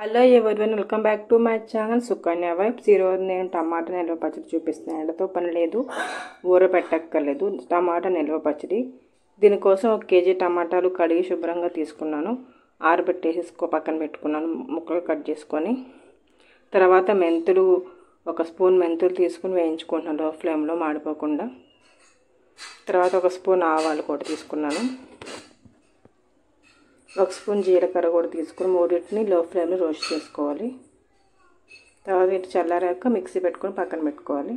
Hello everyone, welcome back to my channel Sukanya vibes. ఈరోజు నేను టమాటా నిల్వ పచ్చడి చూపిస్తున్నాను. ఎండతో పని లేదు, ఊర పెట్టక్కర్లేదు. టమాటా నిల్వ పచ్చడి. దీనికోసం 1 కేజీ టమాటాలు కడిగి శుభ్రంగా తీసుకున్నాను. ఆరబెట్టేసి పక్కన పెట్టుకున్నాను. ముక్కలు కట్ చేసుకొని తర్వాత మెంతులు 1 స్పూన్ మెంతులు తీసుకుని వేయించుకుంటున్నాను లో ఫ్లేమ్లో మాడిపోకుండా. తర్వాత 1 స్పూన్ ఆవాలు కూడా తీసుకున్నాను. 1 స్పూన్ జీలకర్ర కూడా తీసుకుని మూడింటిని లో ఫ్లేమ్లో రోస్ట్ చేసుకోవాలి. తర్వాత వీటి చల్లారాక మిక్సీ పెట్టుకొని పక్కన పెట్టుకోవాలి.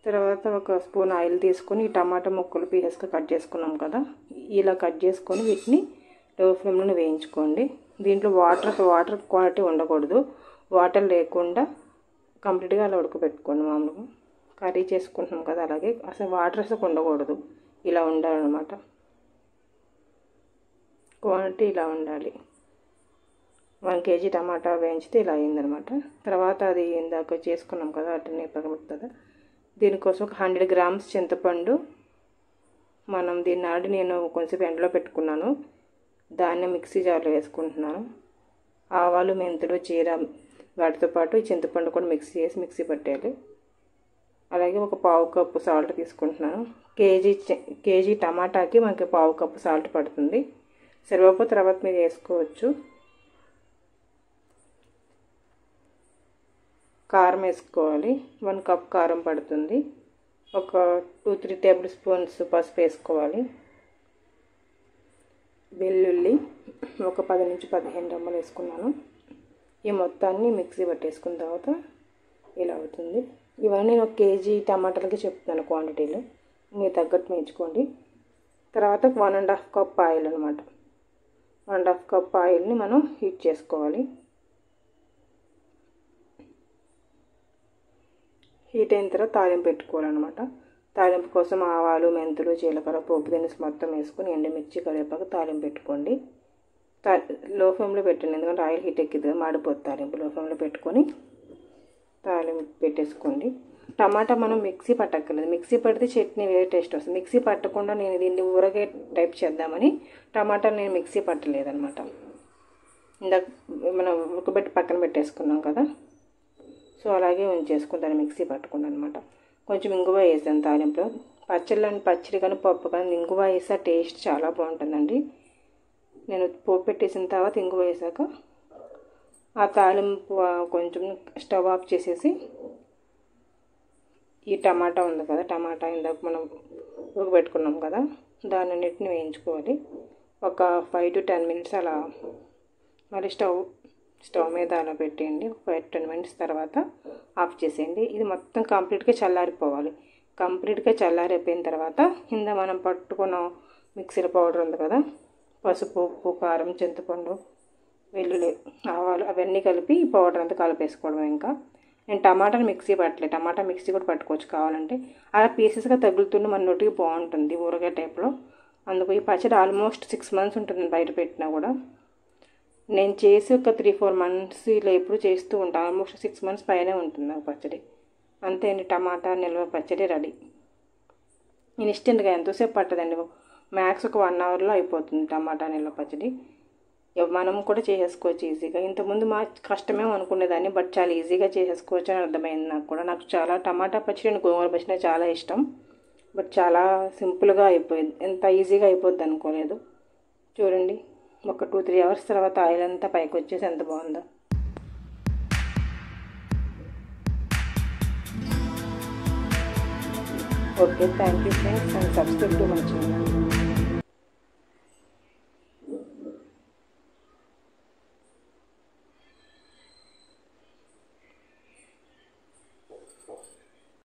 తర్వాత 1 స్పూన్ ఆయిల్ తీసుకొని ఈ టమాటా ముక్కలు పీసెస్గా కట్ చేసుకున్నాం కదా, ఇలా కట్ చేసుకొని వీటిని లో ఫ్లేమ్లో వేయించుకోండి. దీంట్లో వాటర్ క్వాంటిటీ ఉండకూడదు. వాటర్ లేకుండా కంప్లీట్గా అలా ఉడకబెట్టుకోండి. మామూలుగా కర్రీ చేసుకుంటున్నాం కదా, అలాగే అసలు వాటర్ అసలు ఉండకూడదు. ఇలా ఉండాలన్నమాట. క్వాంటిటీ ఇలా ఉండాలి. 1 కేజీ టమాటా వేయించితే ఇలా అయిందనమాట. తర్వాత అది ఇందాక చేసుకున్నాం కదా, అట్లనే పక్కన. దీనికోసం 100 గ్రామ్స్ చింతపండు, నేను కొంచెం ఎండలో పెట్టుకున్నాను, దాన్ని మిక్సీ జార్లో వేసుకుంటున్నాను. ఆవాలు, మెంతులు, జీర వాటితో పాటు ఈ చింతపండు కూడా మిక్సీ పట్టేయాలి. అలాగే 1 పావు కప్పు సాల్ట్ తీసుకుంటున్నాను. కేజీ టమాటాకి మనకి 1/2 కప్పు సాల్ట్ పడుతుంది. సరిపోతే తర్వాత మీరు వేసుకోవచ్చు. కారం వేసుకోవాలి. 1 కప్ కారం పడుతుంది. 2-3 టేబుల్ స్పూన్స్ పసుపు వేసుకోవాలి. వెల్లుల్లి 10 నుంచి 15 రెమ్మలు వేసుకున్నాను. ఈ మొత్తాన్ని మిక్సీ పట్టేసుకున్న తర్వాత ఇలా అవుతుంది. ఇవన్నీ నేను 1 కేజీ టమాటాలకి చెప్తున్నాను క్వాంటిటీలు, మీరు తగ్గట్టు వేయించుకోండి. తర్వాత 1.5 కప్ ఆయిల్ అనమాట. 1.5 కప్ ఆయిల్ని మనం హీట్ చేసుకోవాలి. హీట్ అయిన తర్వాత తాలింపు పెట్టుకోవాలన్నమాట. తాలింపు కోసం ఆవాలు, మెంతులు, జీలకర్ర, పోపు దినుసు మొత్తం వేసుకొని ఎండుమిర్చి, కరివేపాకు తాలింపు పెట్టుకోండి. లో ఫ్లేమ్లో పెట్టండి, ఎందుకంటే ఆయిల్ హీట్ ఎక్కింది మాడిపోతుంది. తాలింపు లో ఫ్లేమ్లో పెట్టుకొని తాలింపు పెట్టేసుకోండి. టమాటా మనం మిక్సీ పట్టక్కర్లేదు. మిక్సీ పడితే చట్నీ వేరే టేస్ట్ వస్తుంది. మిక్సీ పట్టకుండా నేను దీన్ని ఊరగాయ టైప్ చేద్దామని టమాటాలు నేను మిక్సీ పట్టలేదన్నమాట. ఇందాక మనం ఉడకబెట్టి పక్కన పెట్టేసుకున్నాం కదా, సో అలాగే ఉంచేసుకుని దాన్ని మిక్సీ పట్టుకున్నాను అనమాట. కొంచెం ఇంగువ వేసాను తాలింపులో. పచ్చడి కానీ పప్పు కానీ ఇంగువ వేసా టేస్ట్ చాలా బాగుంటుందండి. నేను పోపు పెట్టేసిన తర్వాత ఇంగువ వేసాక ఆ తాలింపు కొంచెం స్టవ్ ఆఫ్ చేసేసి ఈ టమాటా ఉంది కదా, టమాటా ఇందాక మనం ఉడకబెట్టుకున్నాం కదా, దాన్నిటిని వేయించుకోవాలి. 5 to 10 minutes అలా మరి స్టవ్ మీద అలా పెట్టేయండి. 5-10 minutes తర్వాత ఆఫ్ చేసేయండి. ఇది మొత్తం కంప్లీట్గా చల్లారిపోవాలి. కంప్లీట్గా చల్లారిపోయిన తర్వాత కింద మనం పట్టుకున్న మిక్సీల పౌడర్ ఉంది కదా, పసుపు, ఉప్పు, కారం, చింతపండు, వెల్లుల్లి, ఆవాలు అవన్నీ కలిపి ఈ పౌడర్ అంతా కలిపేసుకోవడం. ఇంకా నేను టమాటాని మిక్సీ పట్టలేదు. టమాటా మిక్సీ కూడా పట్టుకోవచ్చు కావాలంటే. అలా పీసెస్గా తగులుతుంటే మన నోటికి బాగుంటుంది ఊరగాయ టైప్లో. అందుకు ఈ పచ్చడి ఆల్మోస్ట్ 6 months ఉంటుంది బయట పెట్టినా కూడా. నేను చేసి 3-4 months ఇలా ఎప్పుడు చేస్తూ ఉంటాను. ఆల్మోస్ట్ 6 months పైనే ఉంటుంది నాకు పచ్చడి. అంతే అండి, టమాటా నిల్వ పచ్చడి రెడీ. ఇన్స్టెంట్గా ఎంతోసేపు పట్టదండి, మ్యాక్స్ 1 hourలో అయిపోతుంది టమాటా నిల్వ పచ్చడి. మనం కూడా చేసేసుకోవచ్చు ఈజీగా. ఇంతకుముందు కష్టమే అనుకునేదాన్ని, బట్ చాలా ఈజీగా చేసేసుకోవచ్చు అని అర్థమైంది నాకు కూడా. నాకు చాలా టమాటా పచ్చడి అండ్ గోంగూర పచ్చడి చాలా ఇష్టం, బట్ చాలా సింపుల్గా అయిపోయింది. ఎంత ఈజీగా అయిపోద్ది అనుకోలేదు. చూడండి, 2-3 hours తర్వాత ఆయిల్ అంతా పైకి వచ్చేసి ఎంత బాగుందో. Okay, thank you friends, and subscribe to my channel.